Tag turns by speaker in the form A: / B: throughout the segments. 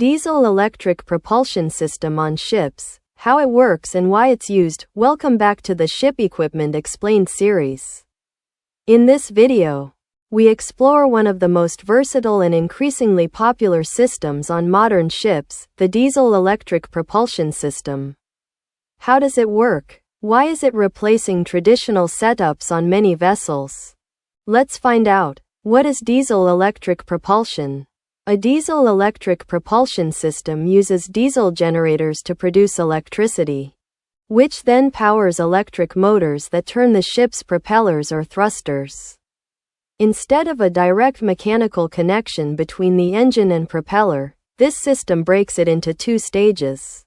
A: Diesel-Electric Propulsion System on ships, how it works and why it's used. Welcome back to the Ship Equipment Explained series. In this video, we explore one of the most versatile and increasingly popular systems on modern ships, the Diesel-Electric Propulsion System. How does it work? Why is it replacing traditional setups on many vessels? Let's find out. What is diesel-electric propulsion? A diesel-electric propulsion system uses diesel generators to produce electricity, which then powers electric motors that turn the ship's propellers or thrusters. Instead of a direct mechanical connection between the engine and propeller, this system breaks it into two stages: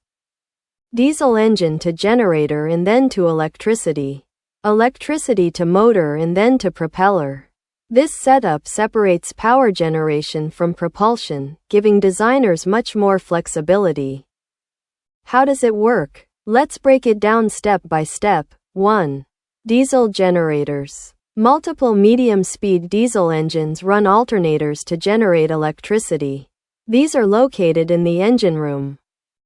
A: diesel engine to generator and then to electricity, electricity to motor and then to propeller. This setup separates power generation from propulsion, giving designers much more flexibility. How does it work? Let's break it down step by step. 1. Diesel generators. Multiple medium-speed diesel engines run alternators to generate electricity. These are located in the engine room,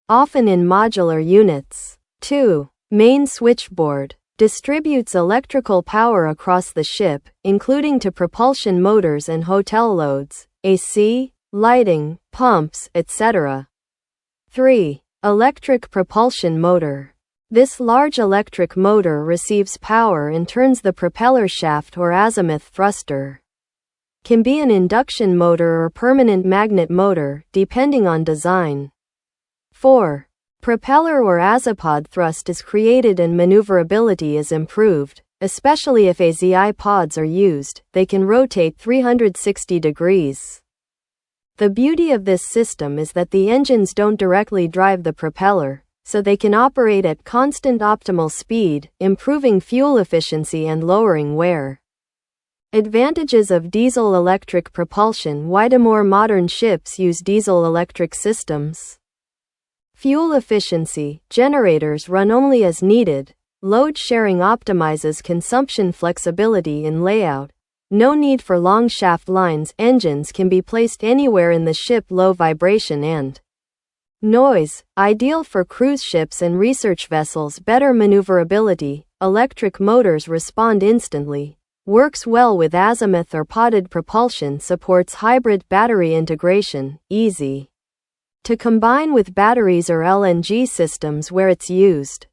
A: often in modular units. 2. Main switchboard. Distributes electrical power across the ship, including to propulsion motors and hotel loads, AC, lighting, pumps, etc. 3. Electric propulsion motor. This large electric motor receives power and turns the propeller shaft or azimuth thruster. Can be an induction motor or permanent magnet motor, depending on design. 4. Propeller or azipod thrust is created and maneuverability is improved, especially if AZI pods are used. They can rotate 360 degrees. The beauty of this system is that the engines don't directly drive the propeller, so they can operate at constant optimal speed, improving fuel efficiency and lowering wear. Advantages of diesel-electric propulsion. Why do more modern ships use diesel-electric systems? Fuel efficiency. Generators run only as needed. Load sharing optimizes consumption. Flexibility in layout. No need for long shaft lines. Engines can be placed anywhere in the ship. Low vibration and noise. Ideal for cruise ships and research vessels. Better maneuverability. Electric motors respond instantly. Works well with azimuth or podded propulsion. Supports hybrid battery integration. Easy to combine with batteries or LNG systems where it's used.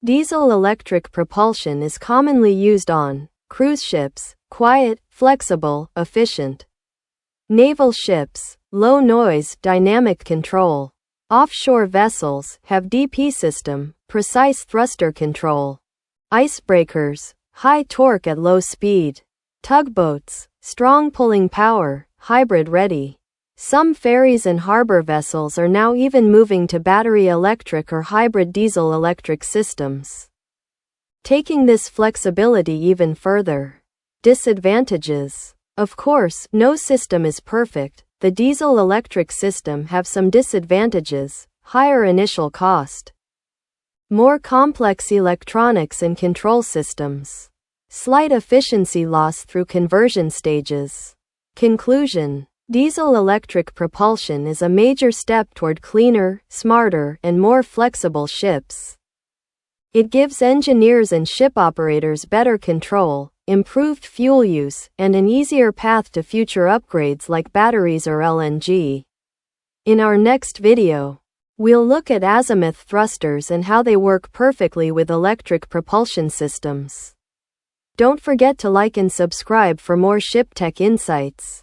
A: Diesel-electric propulsion is commonly used on cruise ships, quiet, flexible, efficient. Naval ships, low noise, dynamic control. Offshore vessels have DP system, precise thruster control. Icebreakers, high torque at low speed. Tugboats, strong pulling power, hybrid ready. Some ferries and harbor vessels are now even moving to battery electric or hybrid diesel-electric systems, taking this flexibility even further. Disadvantages. Of course, no system is perfect. The diesel-electric system have some disadvantages: higher initial cost, more complex electronics and control systems, slight efficiency loss through conversion stages. Conclusion. Diesel-electric propulsion is a major step toward cleaner, smarter, and more flexible ships. It gives engineers and ship operators better control, improved fuel use, and an easier path to future upgrades like batteries or LNG. In our next video, we'll look at azimuth thrusters and how they work perfectly with electric propulsion systems. Don't forget to like and subscribe for more ship tech insights.